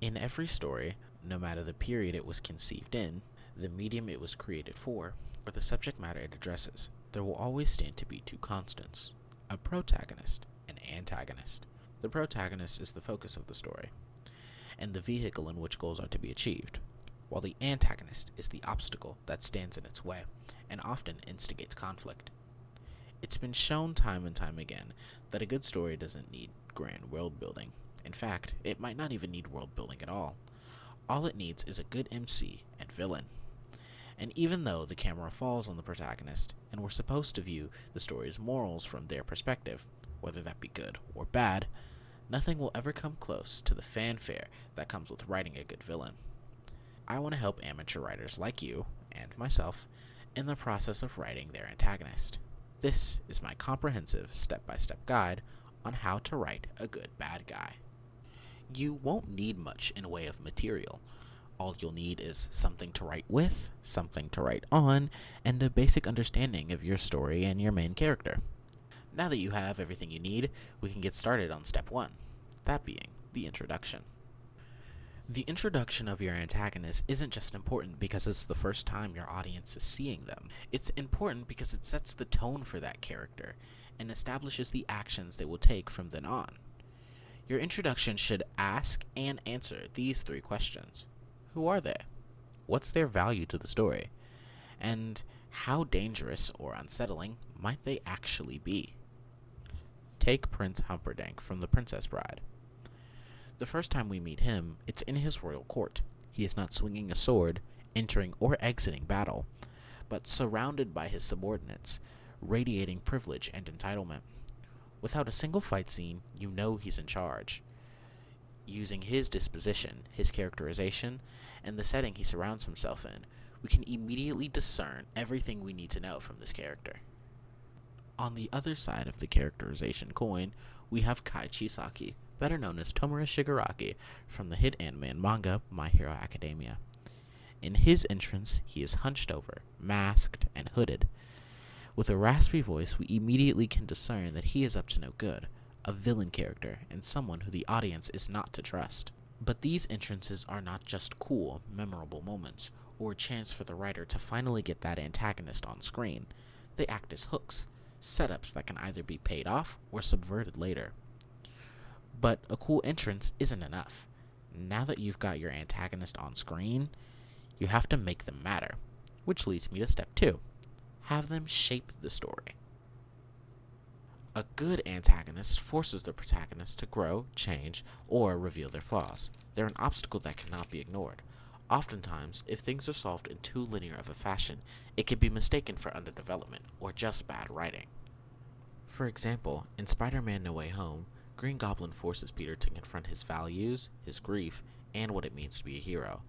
In every story, no matter the period it was conceived in, the medium it was created for, or the subject matter it addresses, there will always stand to be two constants: a protagonist and antagonist. The protagonist is the focus of the story, and the vehicle in which goals are to be achieved, while the antagonist is the obstacle that stands in its way and often instigates conflict. It's been shown time and time again that a good story doesn't need grand world building. In fact, it might not even need world building at all. All it needs is a good MC and villain. And even though the camera falls on the protagonist, and we're supposed to view the story's morals from their perspective, whether that be good or bad, nothing will ever come close to the fanfare that comes with writing a good villain. I want to help amateur writers like you, and myself, in the process of writing their antagonist. This is my comprehensive step-by-step guide on how to write a good bad guy. You won't need much in way of material. All you'll need is something to write with, something to write on, and a basic understanding of your story and your main character. Now that you have everything you need, we can get started on step 1, that being the introduction. The introduction of your antagonist isn't just important because it's the first time your audience is seeing them. It's important because it sets the tone for that character and establishes the actions they will take from then on. Your introduction should ask and answer these 3 questions. Who are they? What's their value to the story? And how dangerous or unsettling might they actually be? Take Prince Humperdinck from The Princess Bride. The first time we meet him, it's in his royal court. He is not swinging a sword, entering or exiting battle, but surrounded by his subordinates, radiating privilege and entitlement. Without a single fight scene, you know he's in charge. Using his disposition, his characterization, and the setting he surrounds himself in, we can immediately discern everything we need to know from this character. On the other side of the characterization coin, we have Kai Chisaki, better known as Tomura Shigaraki, from the hit anime and manga My Hero Academia. In his entrance, he is hunched over, masked, and hooded. With a raspy voice, we immediately can discern that he is up to no good, a villain character, and someone who the audience is not to trust. But these entrances are not just cool, memorable moments, or a chance for the writer to finally get that antagonist on screen. They act as hooks, setups that can either be paid off or subverted later. But a cool entrance isn't enough. Now that you've got your antagonist on screen, you have to make them matter, which leads me to step 2. Have them shape the story. A good antagonist forces the protagonist to grow, change, or reveal their flaws. They're an obstacle that cannot be ignored. Oftentimes, if things are solved in too linear of a fashion, it can be mistaken for underdevelopment or just bad writing. For example, in Spider-Man No Way Home, Green Goblin forces Peter to confront his values, his grief, and what it means to be a hero,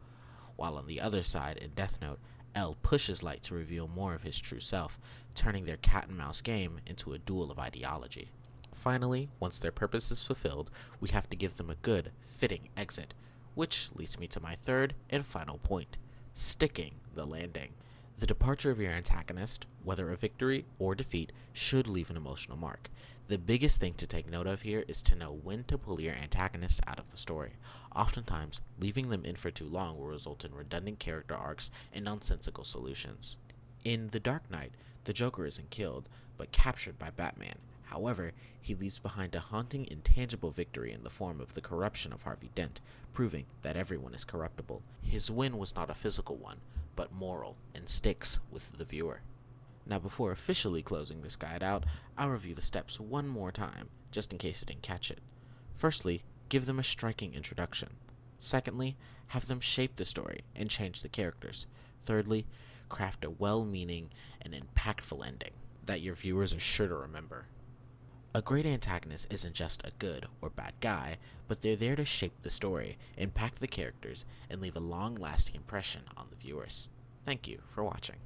while on the other side, in Death Note, L pushes Light to reveal more of his true self, turning their cat-and-mouse game into a duel of ideology. Finally, once their purpose is fulfilled, we have to give them a good, fitting exit, which leads me to my 3rd and final point: sticking the landing. The departure of your antagonist, whether a victory or defeat, should leave an emotional mark. The biggest thing to take note of here is to know when to pull your antagonist out of the story. Oftentimes, leaving them in for too long will result in redundant character arcs and nonsensical solutions. In The Dark Knight, the Joker isn't killed, but captured by Batman. However, he leaves behind a haunting, intangible victory in the form of the corruption of Harvey Dent, proving that everyone is corruptible. His win was not a physical one, but moral, and sticks with the viewer. Now, before officially closing this guide out, I'll review the steps one more time, just in case you didn't catch it. Firstly, give them a striking introduction. Secondly, have them shape the story and change the characters. Thirdly, craft a well-meaning and impactful ending that your viewers are sure to remember. A great antagonist isn't just a good or bad guy, but they're there to shape the story, impact the characters, and leave a long-lasting impression on the viewers. Thank you for watching.